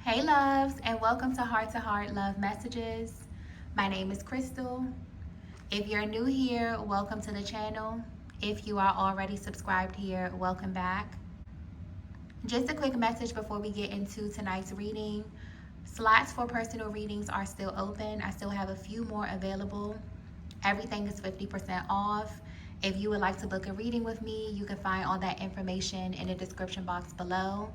Hey loves, and welcome to Heart Love Messages. My name is Crystal. If you're new here, welcome to the channel. If you are already subscribed here, welcome back. Just a quick message before we get into tonight's reading. Slots for personal readings are still open. I still have a few more available. Everything is 50% off. If you would like to book a reading with me, you can find all that information in the description box below,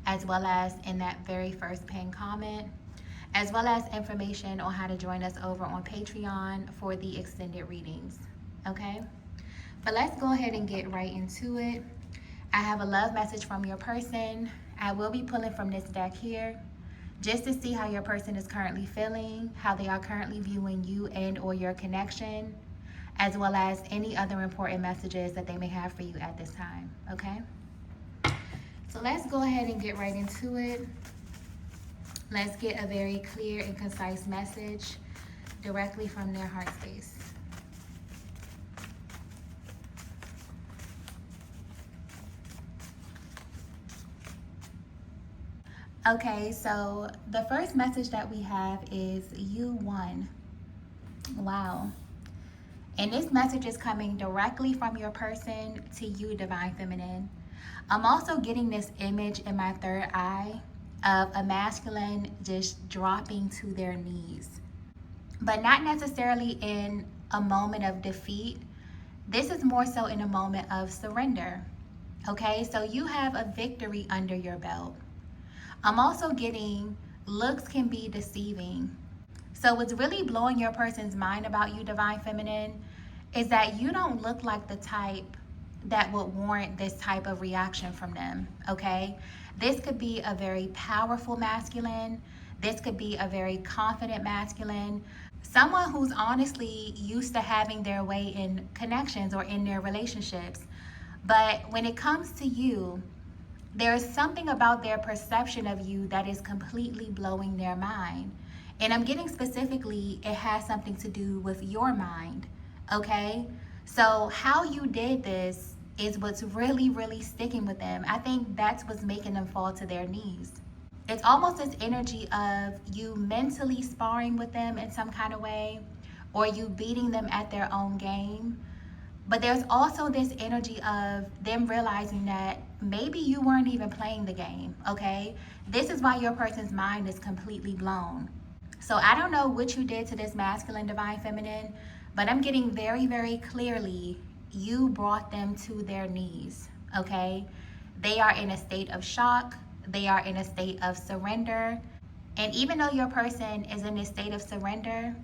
as well as in that very first pinned comment, as well as information on how to join us over on Patreon for the extended readings. Okay? But let's go ahead and get right into it. I have a love message from your person. I will be pulling from this deck here just to see how your person is currently feeling, how they are currently viewing you and or your connection, as well as any other important messages that they may have for you at this time. Okay? So let's go ahead and get right into it. Let's get a very clear and concise message directly from their heart space. Okay, so the first message that we have is you won. Wow. And this message is coming directly from your person to you, Divine Feminine. I'm also getting this image in my third eye of a masculine just dropping to their knees, but not necessarily in a moment of defeat. This is more so in a moment of surrender. Okay, so you have a victory under your belt. I'm also getting looks can be deceiving. So what's really blowing your person's mind about you, Divine Feminine, is that you don't look like the type that would warrant this type of reaction from them, okay? This could be a very powerful masculine. This could be a very confident masculine. Someone who's honestly used to having their way in connections or in their relationships. But when it comes to you, there's something about their perception of you that is completely blowing their mind. And I'm getting specifically, it has something to do with your mind, okay? So how you did this is what's really, really sticking with them. I think that's what's making them fall to their knees. It's almost this energy of you mentally sparring with them in some kind of way, or you beating them at their own game. But there's also this energy of them realizing that maybe you weren't even playing the game, okay? This is why your person's mind is completely blown. So I don't know what you did to this masculine, Divine Feminine, but I'm getting very, very clearly you brought them to their knees, okay? They are in a state of shock. They are in a state of surrender. And even though your person is in this state of surrender,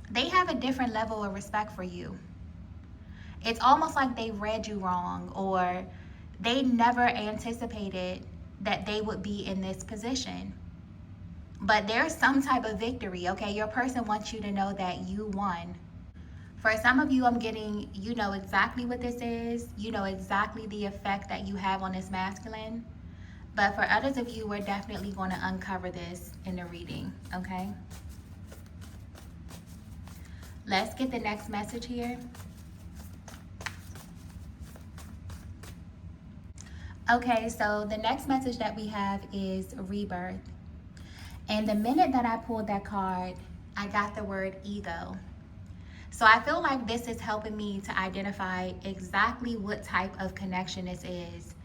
they have a different level of respect for you. It's almost like they read you wrong, or they never anticipated that they would be in this position. But there's some type of victory, okay? Your person wants you to know that you won. For some of you, I'm getting, you know exactly what this is. You know exactly the effect that you have on this masculine. But for others of you, we're definitely going to uncover this in the reading, okay? Let's get the next message here. Okay, so the next message that we have is rebirth. And the minute that I pulled that card, I got the word ego. So I feel like this is helping me to identify exactly what type of connection this is.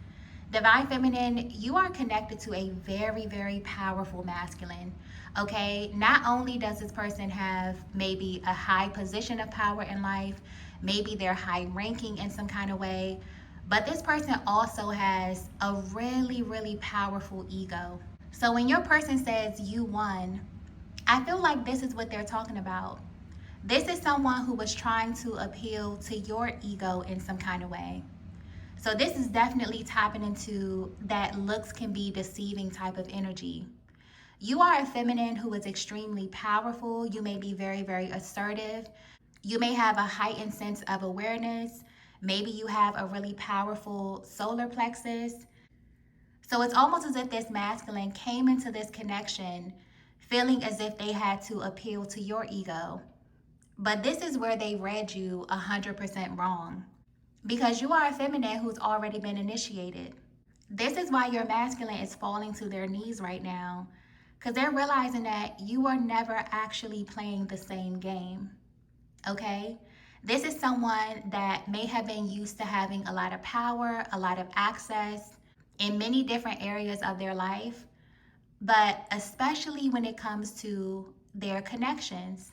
Divine Feminine, you are connected to a very, very powerful masculine, okay? Not only does this person have maybe a high position of power in life, maybe they're high ranking in some kind of way, but this person also has a really, really powerful ego. So when your person says you won, I feel like this is what they're talking about. This is someone who was trying to appeal to your ego in some kind of way. So this is definitely tapping into that looks can be deceiving type of energy. You are a feminine who is extremely powerful. You may be very, very assertive. You may have a heightened sense of awareness. Maybe you have a really powerful solar plexus. So it's almost as if this masculine came into this connection feeling as if they had to appeal to your ego. But this is where they read you 100% wrong. Because you are a feminine who's already been initiated. This is why your masculine is falling to their knees right now, because they're realizing that you are never actually playing the same game. Okay? This is someone that may have been used to having a lot of power, a lot of access in many different areas of their life, but especially when it comes to their connections.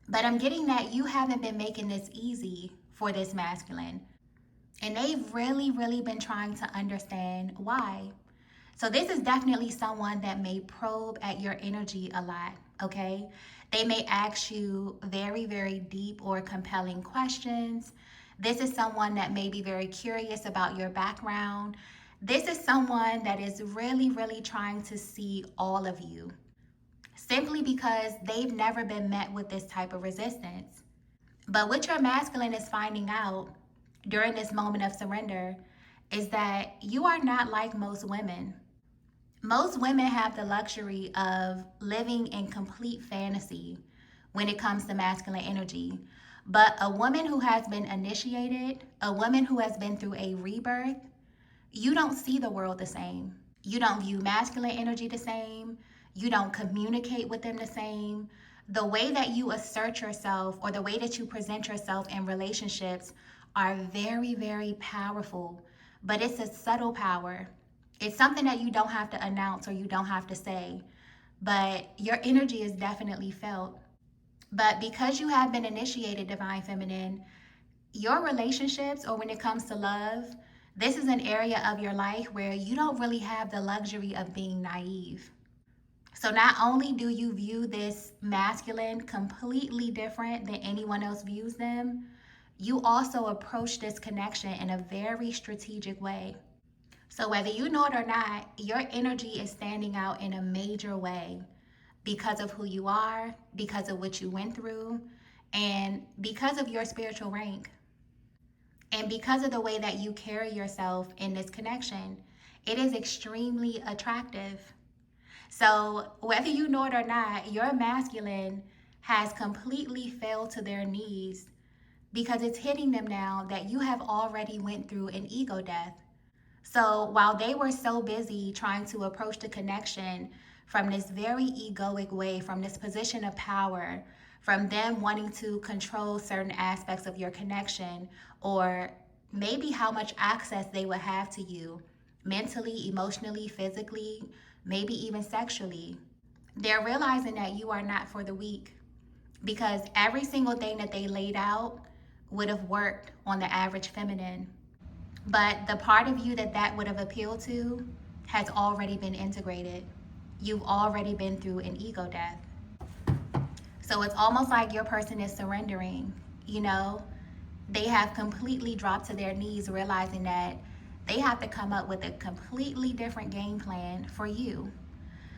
But I'm getting that you haven't been making this easy for this masculine. And they've really been trying to understand why. So this is definitely someone that may probe at your energy a lot, okay? They may ask you very deep or compelling questions. This is someone that may be very curious about your background. This is someone that is really trying to see all of you, simply because they've never been met with this type of resistance. But what your masculine is finding out during this moment of surrender is that you are not like most women. Most women have the luxury of living in complete fantasy when it comes to masculine energy. But a woman who has been initiated, a woman who has been through a rebirth, you don't see the world the same. You don't view masculine energy the same. You don't communicate with them the same. The way that you assert yourself or the way that you present yourself in relationships are very powerful, but it's a subtle power. It's something that you don't have to announce or you don't have to say, but your energy is definitely felt. But because you have been initiated, Divine Feminine, your relationships, or when it comes to love, this is an area of your life where you don't really have the luxury of being naive. So not only do you view this masculine completely different than anyone else views them, you also approach this connection in a very strategic way. So whether you know it or not, your energy is standing out in a major way because of who you are, because of what you went through, and because of your spiritual rank. And because of the way that you carry yourself in this connection, it is extremely attractive. So whether you know it or not, your masculine has completely fell to their knees because it's hitting them now that you have already went through an ego death. So while they were so busy trying to approach the connection from this very egoic way, from this position of power, from them wanting to control certain aspects of your connection, or maybe how much access they would have to you mentally, emotionally, physically, maybe even sexually, they're realizing that you are not for the weak, because every single thing that they laid out would have worked on the average feminine. But the part of you that that would have appealed to has already been integrated. You've already been through an ego death. So it's almost like your person is surrendering, you know? They have completely dropped to their knees, realizing that they have to come up with a completely different game plan for you.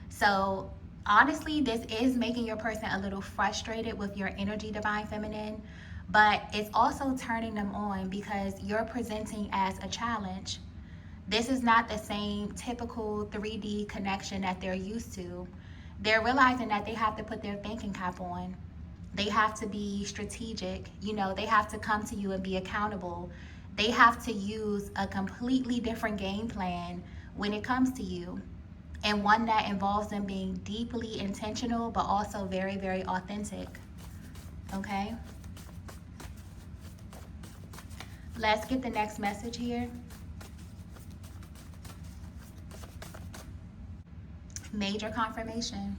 So honestly, this is making your person a little frustrated with your energy, Divine Feminine, but it's also turning them on because you're presenting as a challenge. This is not the same typical 3D connection that they're used to. They're realizing that they have to put their thinking cap on. They have to be strategic. You know, they have to come to you and be accountable. They have to use a completely different game plan when it comes to you, and one that involves them being deeply intentional but also very authentic. Okay? Let's get the next message here. Major confirmation.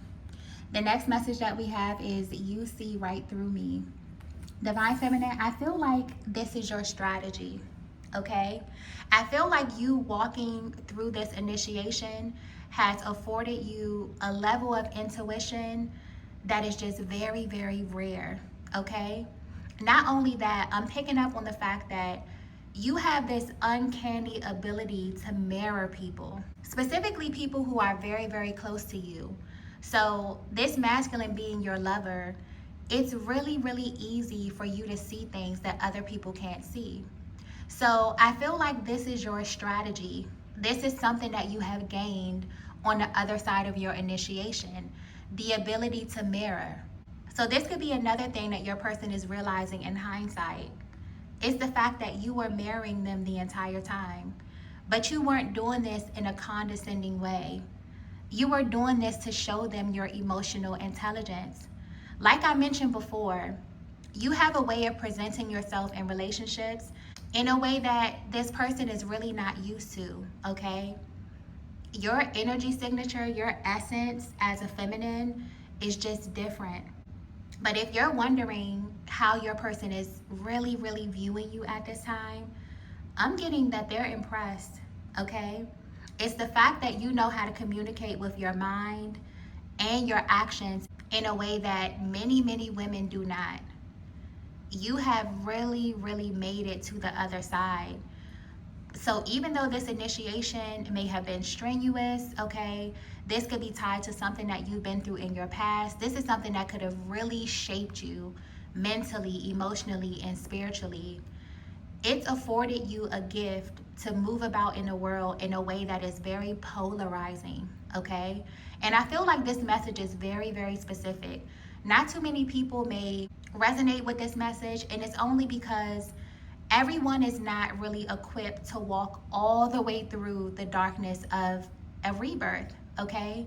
The next message that we have is you see right through me. Divine Feminine, I feel like this is your strategy, okay? I feel like you walking through this initiation has afforded you a level of intuition that is just very rare, okay? Not only that, I'm picking up on the fact that you have this uncanny ability to mirror people, specifically people who are very close to you. So this masculine being your lover, it's really easy for you to see things that other people can't see. So I feel like this is your strategy. This is something that you have gained on the other side of your initiation, the ability to mirror. So this could be another thing that your person is realizing in hindsight. It's the fact that you were mirroring them the entire time. But you weren't doing this in a condescending way. You were doing this to show them your emotional intelligence. Like I mentioned before, you have a way of presenting yourself in relationships in a way that this person is really not used to, okay? Your energy signature, your essence as a feminine is just different. But if you're wondering how your person is really, really viewing you at this time, I'm getting that they're impressed, okay? It's the fact that you know how to communicate with your mind and your actions in a way that many, many women do not. You have really, really made it to the other side. So even though this initiation may have been strenuous, okay, this could be tied to something that you've been through in your past. This is something that could have really shaped you mentally, emotionally, and spiritually. It's afforded you a gift to move about in the world in a way that is very polarizing, okay? And I feel like this message is very, very specific. Not too many people may resonate with this message, and it's only because everyone is not really equipped to walk all the way through the darkness of a rebirth, okay?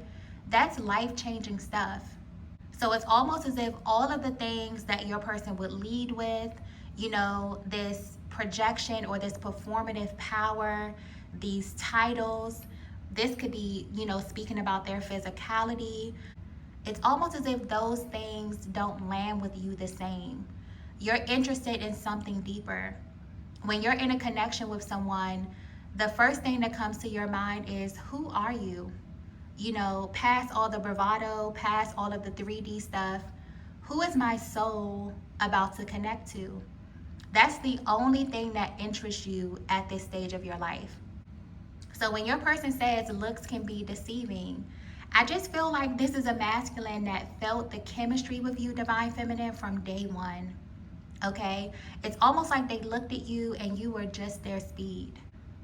That's life-changing stuff. So it's almost as if all of the things that your person would lead with, you know, this projection or this performative power, these titles, this could be, you know, speaking about their physicality. It's almost as if those things don't land with you the same. You're interested in something deeper. When you're in a connection with someone, the first thing that comes to your mind is, who are you? You know, past all the bravado, past all of the 3D stuff, who is my soul about to connect to? That's the only thing that interests you at this stage of your life. So when your person says looks can be deceiving, I just feel like this is a masculine that felt the chemistry with you, Divine Feminine, from day one. Okay? It's almost like they looked at you and you were just their speed.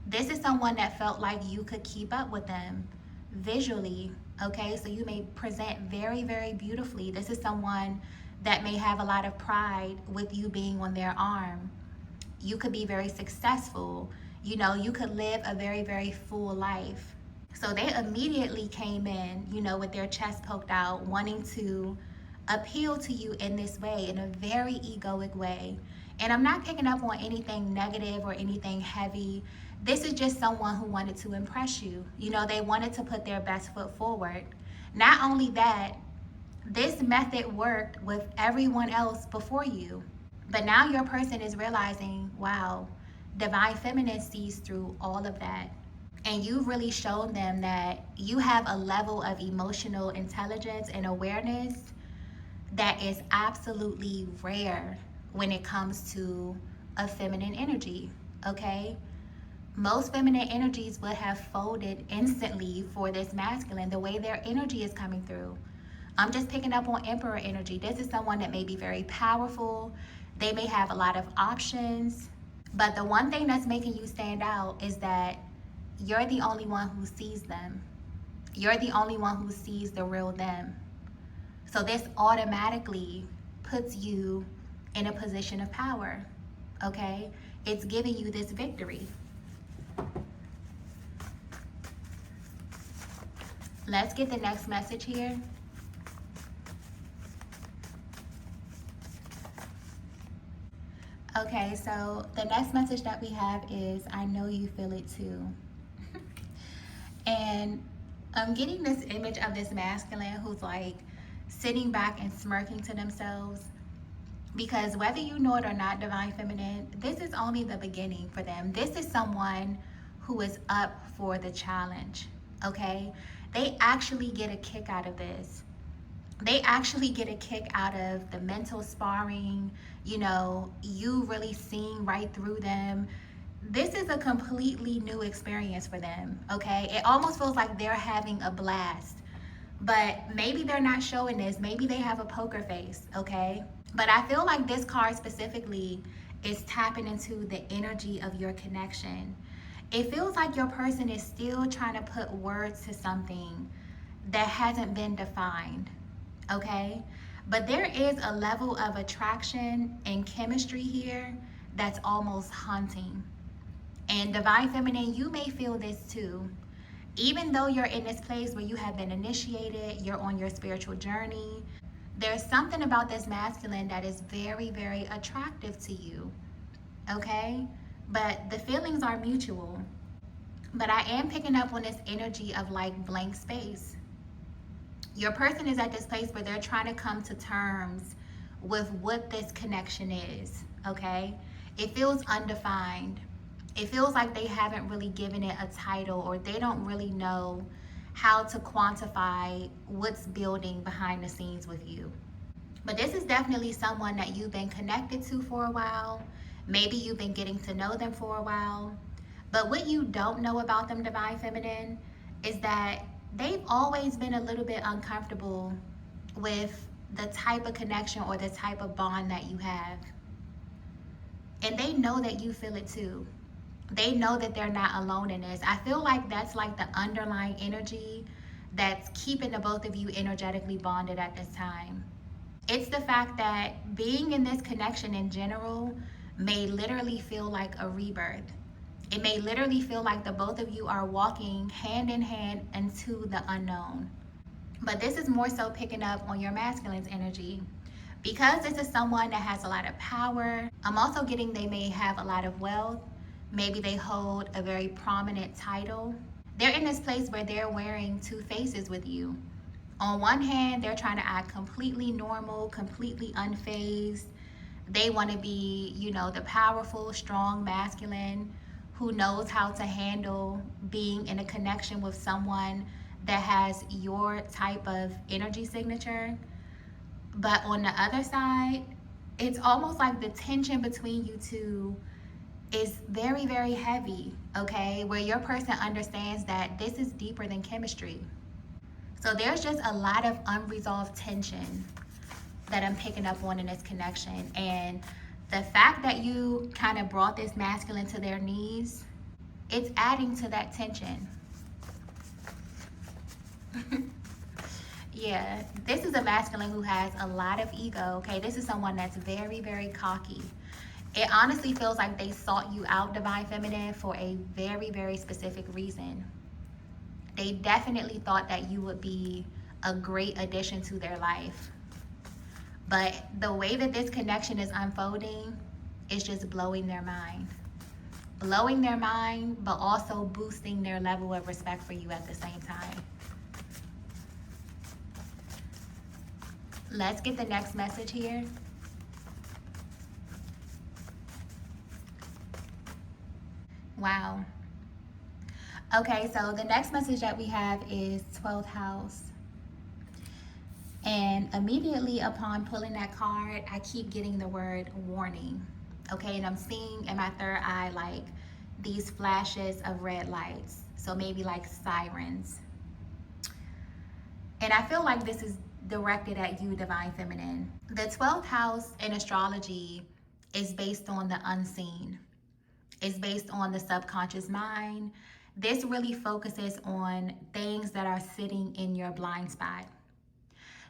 This is someone that felt like you could keep up with them visually, okay? So you may present very, very beautifully. This is someone that may have a lot of pride with you being on their arm. You could be very successful. You know, you could live a very, very full life. So they immediately came in, you know, with their chest poked out, wanting to appeal to you in this way, in a very egoic way. And I'm not picking up on anything negative or anything heavy. This is just someone who wanted to impress you. You know, they wanted to put their best foot forward. Not only that, this method worked with everyone else before you. But now your person is realizing, wow, Divine Feminine sees through all of that. And you've really shown them that you have a level of emotional intelligence and awareness that is absolutely rare when it comes to a feminine energy, okay? Most feminine energies would have folded instantly for this masculine, the way their energy is coming through. I'm just picking up on Emperor energy. This is someone that may be very powerful. They may have a lot of options. But the one thing that's making you stand out is that you're the only one who sees them. You're the only one who sees the real them. So this automatically puts you in a position of power, okay? It's giving you this victory. Let's get the next message here. Okay, so the next message that we have is, I know you feel it too. And I'm getting this image of this masculine who's like sitting back and smirking to themselves, because whether you know it or not, Divine Feminine, this is only the beginning for them. This is someone who is up for the challenge, okay? They actually get a kick out of this. They actually get a kick out of the mental sparring, you know, you really seeing right through them. This is a completely new experience for them, okay? It almost feels like they're having a blast, but maybe they're not showing this. Maybe they have a poker face, okay? But I feel like this card specifically is tapping into the energy of your connection. It feels like your person is still trying to put words to something that hasn't been defined, okay? But there is a level of attraction and chemistry here that's almost haunting. And Divine Feminine, you may feel this too. Even though you're in this place where you have been initiated, you're on your spiritual journey, there's something about this masculine that is very, very attractive to you, okay? But the feelings are mutual. But I am picking up on this energy of like blank space. Your person is at this place where they're trying to come to terms with what this connection is, okay? It feels undefined. It feels like they haven't really given it a title, or they don't really know how to quantify what's building behind the scenes with you. But this is definitely someone that you've been connected to for a while. Maybe you've been getting to know them for a while. But what you don't know about them, Divine Feminine, is that they've always been a little bit uncomfortable with the type of connection or the type of bond that you have. And they know that you feel it too. They know that they're not alone in this. I feel like that's like the underlying energy that's keeping the both of you energetically bonded at this time. It's the fact that being in this connection in general may literally feel like a rebirth. It may literally feel like the both of you are walking hand in hand into the unknown. But this is more so picking up on your masculine's energy. Because this is someone that has a lot of power, I'm also getting they may have a lot of wealth. Maybe they hold a very prominent title. They're in this place where they're wearing two faces with you. On one hand, they're trying to act completely normal, completely unfazed. They want to be, the powerful, strong masculine who knows how to handle being in a connection with someone that has your type of energy signature. But on the other side, it's almost like the tension between you two is very, very heavy, okay? Where your person understands that this is deeper than chemistry. So there's just a lot of unresolved tension that I'm picking up on in this connection. And the fact that you kind of brought this masculine to their knees, it's adding to that tension. Yeah, this is a masculine who has a lot of ego, okay? This is someone that's very, very cocky. It honestly feels like they sought you out, Divine Feminine, for a very, very specific reason. They definitely thought that you would be a great addition to their life. But the way that this connection is unfolding is just blowing their mind. Blowing their mind, but also boosting their level of respect for you at the same time. Let's get the next message here. Wow. Okay, so the next message that we have is 12th house. And immediately upon pulling that card, I keep getting the word warning. Okay, and I'm seeing in my third eye like these flashes of red lights. So maybe like sirens. And I feel like this is directed at you, Divine Feminine. The 12th house in astrology is based on the unseen. It's based on the subconscious mind. This really focuses on things that are sitting in your blind spot.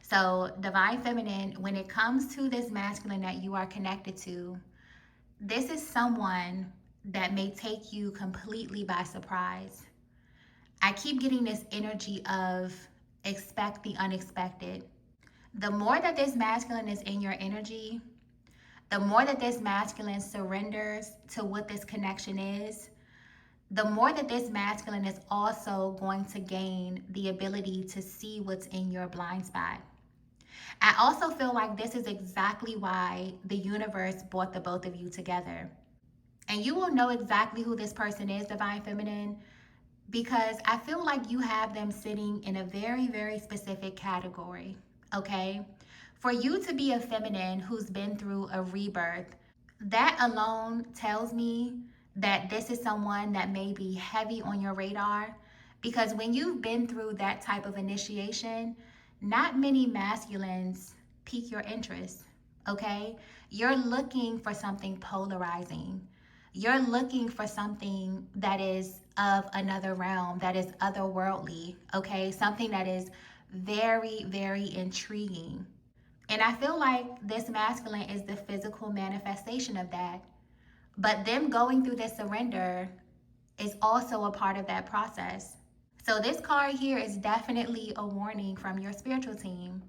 So, Divine Feminine, when it comes to this masculine that you are connected to, this is someone that may take you completely by surprise. I keep getting this energy of expect the unexpected. The more that this masculine is in your energy, the more that this masculine surrenders to what this connection is, the more that this masculine is also going to gain the ability to see what's in your blind spot. I also feel like this is exactly why the universe brought the both of you together. And you will know exactly who this person is, Divine Feminine, because I feel like you have them sitting in a very, very specific category, okay? For you to be a feminine who's been through a rebirth, that alone tells me that this is someone that may be heavy on your radar, because when you've been through that type of initiation, not many masculines pique your interest, okay? You're looking for something polarizing. You're looking for something that is of another realm, that is otherworldly, okay? Something that is very, very intriguing. And I feel like this masculine is the physical manifestation of that. But them going through this surrender is also a part of that process. So this card here is definitely a warning from your spiritual team.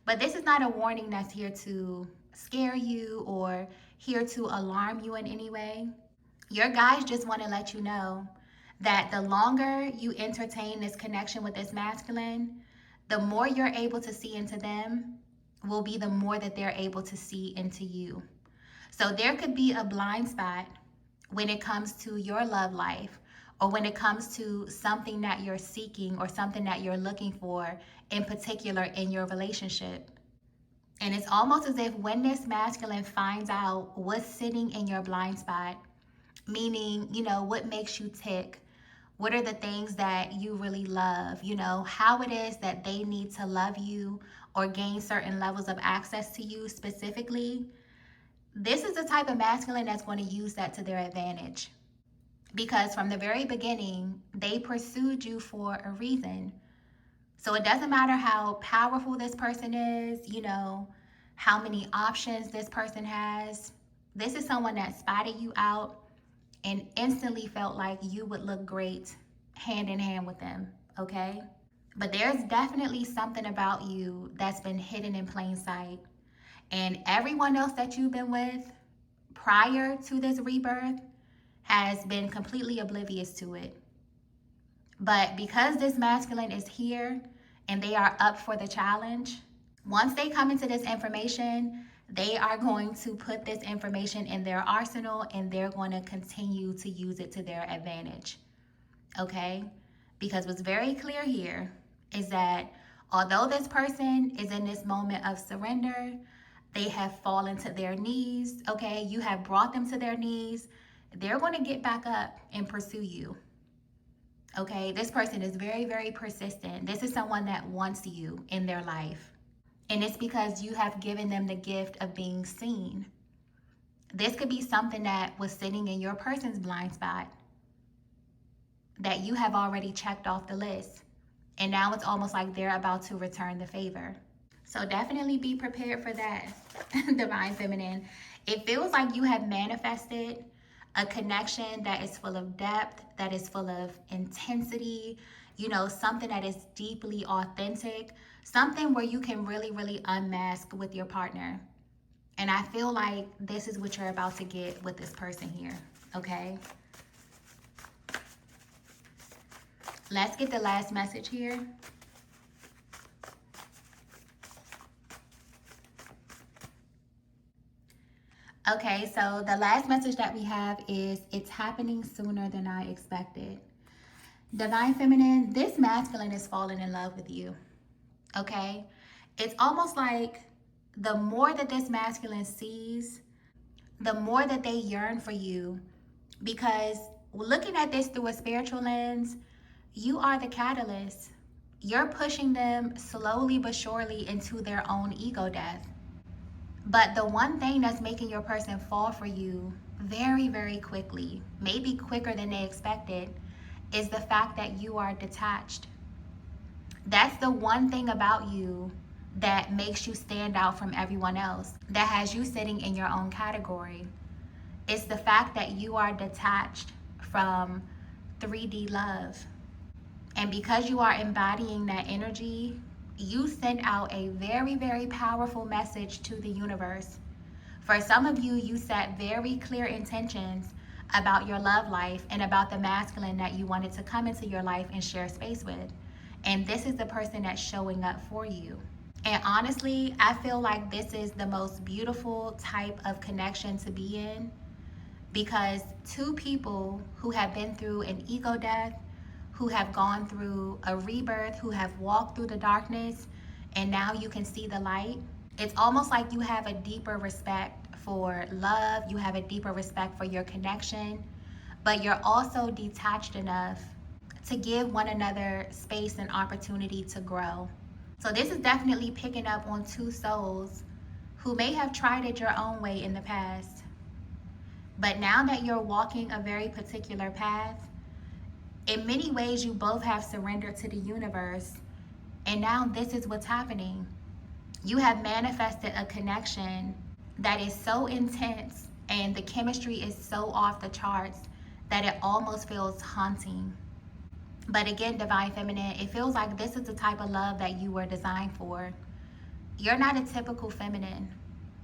But this is not a warning that's here to scare you or here to alarm you in any way. Your guides just want to let you know that the longer you entertain this connection with this masculine, the more you're able to see into them will be the more that they're able to see into you. So there could be a blind spot when it comes to your love life, or when it comes to something that you're seeking or something that you're looking for in particular in your relationship. And it's almost as if when this masculine finds out what's sitting in your blind spot, meaning, what makes you tick, what are the things that you really love, how it is that they need to love you or gain certain levels of access to you specifically, this is the type of masculine that's going to use that to their advantage. Because from the very beginning, they pursued you for a reason. So it doesn't matter how powerful this person is, how many options this person has. This is someone that spotted you out and instantly felt like you would look great hand in hand with them, okay? But there's definitely something about you that's been hidden in plain sight. And everyone else that you've been with prior to this rebirth has been completely oblivious to it. But because this masculine is here and they are up for the challenge, once they come into this information, they are going to put this information in their arsenal and they're going to continue to use it to their advantage. Okay? Because what's very clear here is that although this person is in this moment of surrender, they have fallen to their knees. Okay? You have brought them to their knees. They're going to get back up and pursue you. Okay? This person is very, very persistent. This is someone that wants you in their life. And it's because you have given them the gift of being seen. This could be something that was sitting in your person's blind spot that you have already checked off the list. And now it's almost like they're about to return the favor. So definitely be prepared for that, Divine Feminine. It feels like you have manifested a connection that is full of depth, that is full of intensity, something that is deeply authentic, something where you can really, really unmask with your partner. And I feel like this is what you're about to get with this person here, okay? Let's get the last message here. Okay, so the last message that we have is, it's happening sooner than I expected. Divine Feminine, this masculine is falling in love with you, okay? It's almost like the more that this masculine sees, the more that they yearn for you, because looking at this through a spiritual lens, you are the catalyst. You're pushing them slowly but surely into their own ego death. But the one thing that's making your person fall for you very, very quickly, maybe quicker than they expected, is the fact that you are detached. That's the one thing about you that makes you stand out from everyone else, that has you sitting in your own category. It's the fact that you are detached from 3D love. And because you are embodying that energy, you send out a very, very powerful message to the universe. For some of you, you set very clear intentions about your love life and about the masculine that you wanted to come into your life and share space with. And this is the person that's showing up for you. And honestly, I feel like this is the most beautiful type of connection to be in, because two people who have been through an ego death, who have gone through a rebirth, who have walked through the darkness, and now you can see the light. It's almost like you have a deeper respect for love, you have a deeper respect for your connection, but you're also detached enough to give one another space and opportunity to grow. So this is definitely picking up on two souls who may have tried it your own way in the past. But now that you're walking a very particular path, in many ways you both have surrendered to the universe, and now this is what's happening. You have manifested a connection that is so intense and the chemistry is so off the charts that it almost feels haunting. But again, Divine Feminine, it feels like this is the type of love that you were designed for. You're not a typical feminine,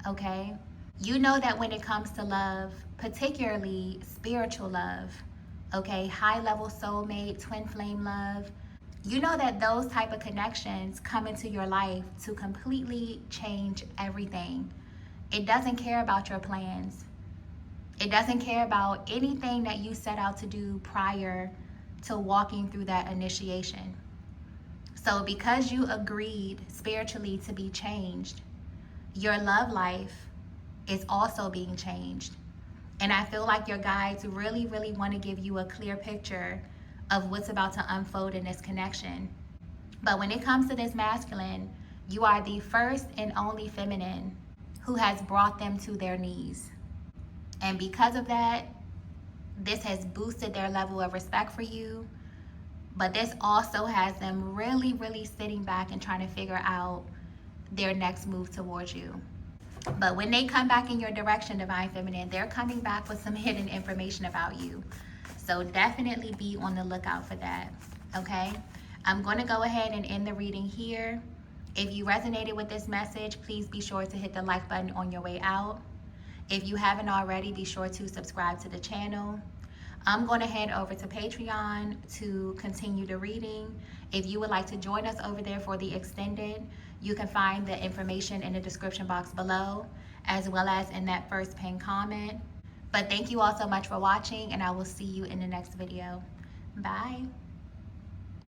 okay? You know that when it comes to love, particularly spiritual love, okay, high level soulmate, twin flame love, you know that those type of connections come into your life to completely change everything. It doesn't care about your plans. It doesn't care about anything that you set out to do prior to walking through that initiation. So because you agreed spiritually to be changed, your love life is also being changed. And I feel like your guides really, really want to give you a clear picture of what's about to unfold in this connection. But when it comes to this masculine, you are the first and only feminine who has brought them to their knees. And because of that, this has boosted their level of respect for you. But this also has them really, really sitting back and trying to figure out their next move towards you. But when they come back in your direction, Divine Feminine, they're coming back with some hidden information about you. So definitely be on the lookout for that, okay? I'm going to go ahead and end the reading here. If you resonated with this message, please be sure to hit the like button on your way out. If you haven't already, be sure to subscribe to the channel. I'm going to head over to Patreon to continue the reading. If you would like to join us over there for the extended, you can find the information in the description box below, as well as in that first pinned comment. But thank you all so much for watching, and I will see you in the next video. Bye.